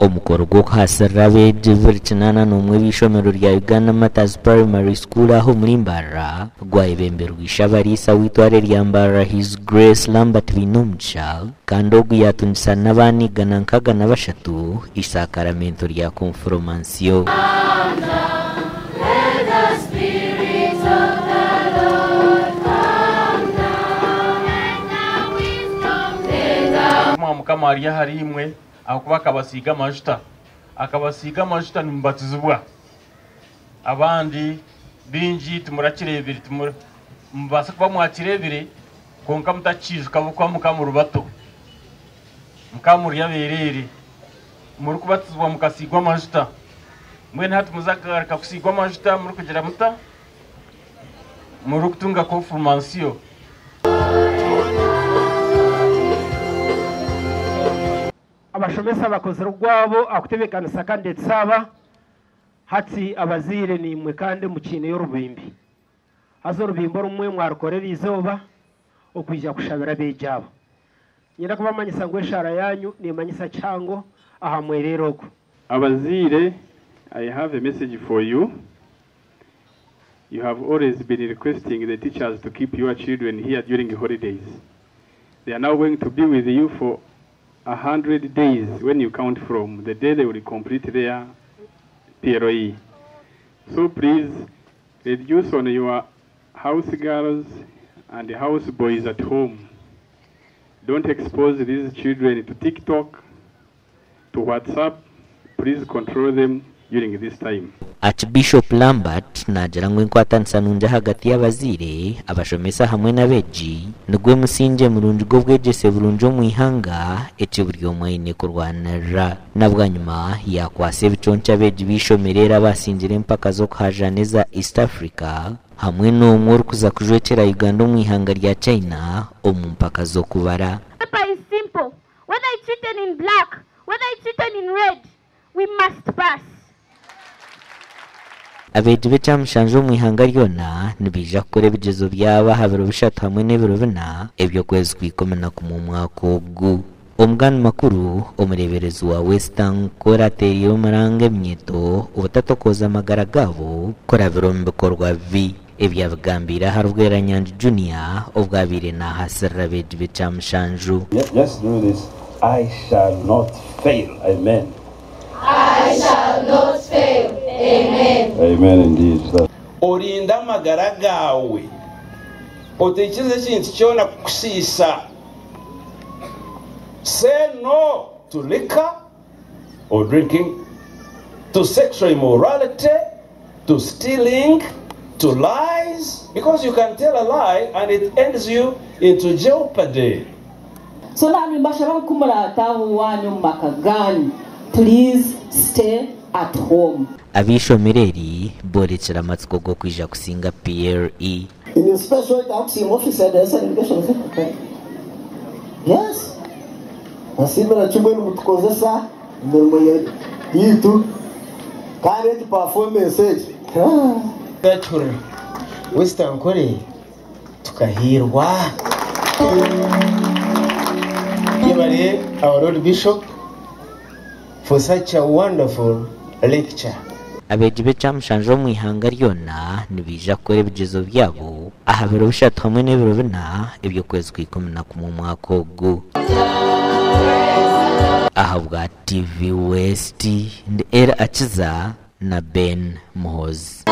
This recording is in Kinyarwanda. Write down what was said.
omukoro gwo kuhasirira abeegi buri kinana n'omwe b'ishomero rya Uganda Matters Primary School aho muri Mbarara gwayebemberwa ishabariisa w'itware rya Mbarara His Grace Lambert Binomugisha kandi ogu yatungisa n'abanigana nkaga na bashatu isakaramento rya konfirmasiyo. Mukama ari hari imwe akuba akabasiga amajuta nimbatizibwa abandi binji tumurakirebire mubasa kuba mwakirebire konka mutakijuka bukwa mukamuru bato mukamuru yaberere muri kubatizwa mukasigwa amajuta mwene hatu muzagaruka kusigwa amajuta muri kugira muta muri kutunga konfirmasiyo. Abashomesa bakoze rugwabo akutebekana saka ndetse aba hati abazire ni mwe kandi mukine y'urubimbi hazo rubimbo rumwe mwarukorera izoba okwijya kushabira bejabo nyira kuba manyisa ngwe shara yanyu ni manyisa cyango aha mwerero ko abazire. I have a message for you. You have always been requesting the teachers to keep your children here during the holidays. They are now going to be with you for 100 days when you count from the day they will complete their PLE. So please reduce on your house girls and house boys at home. Don't expose these children to TikTok, to WhatsApp. Please control them during this time. Archbishop Lambert nagira ngo inkwatanisa nunja hagati y'abazire abashomesa hamwe n'abeji nugwe musinje murunji go bwegese burunjo mu ihanga ece buri omwine kurwanira nabwanyuma yakwase biconca abeji bishomerera basinjire mpaka zo kuhajaneza East Africa hamwe n'umwe kuza kujwekera Uganda mu ihanga rya China omumpaka zo kubara. Paper is simple. Whether it's written in black, whether it's written in red, we must pass. Abeji becamushanjo mu ihanga ryona nibija kure bigezo byaba habiro bishatu hamwe n'ebiro bina ebyo kwezi kwikomena ku mwaka ogu. Omugani makuru omureberezi wa Western Korateri y'omurange myeto ubutatokoza amagara gabo korabiro mu bikorwa vi ebyabigambira harubwera Nyanja Junior obwabire na hasirira abeji becamushanjo. Let's do this. I shall not fail. Amen. I shall not fail. Amen. Amen indeed. Orinda amagara gawe otekereze kintu cyona kusisa. Say no to liquor or drinking, to sexual immorality, to stealing, to lies, because you can tell a lie and it ends you into jeopardy. So now we must have kumula tahu wanyu makagani. Please stay at home. Abishomereri borekera amatsiko go kwija kusinga PLE. In the special taxi officer there's an education secretary. Yes. Asimera chumwe n'umutukozesa ndimo yitu kare to perform message. Betul. Western Kore tukahirwa. Yebare our Lord Bishop for such a wonderful lecture. Abeji becamushanjo mu ihanga ryona nibija kure bigezo byabo ahabiro bishatu hamwe n'ebiro bina ebyo kwezi kwikomena ku mwaka ogu. Ahabwa TV West ndi era Akiza na Ben Muhozi.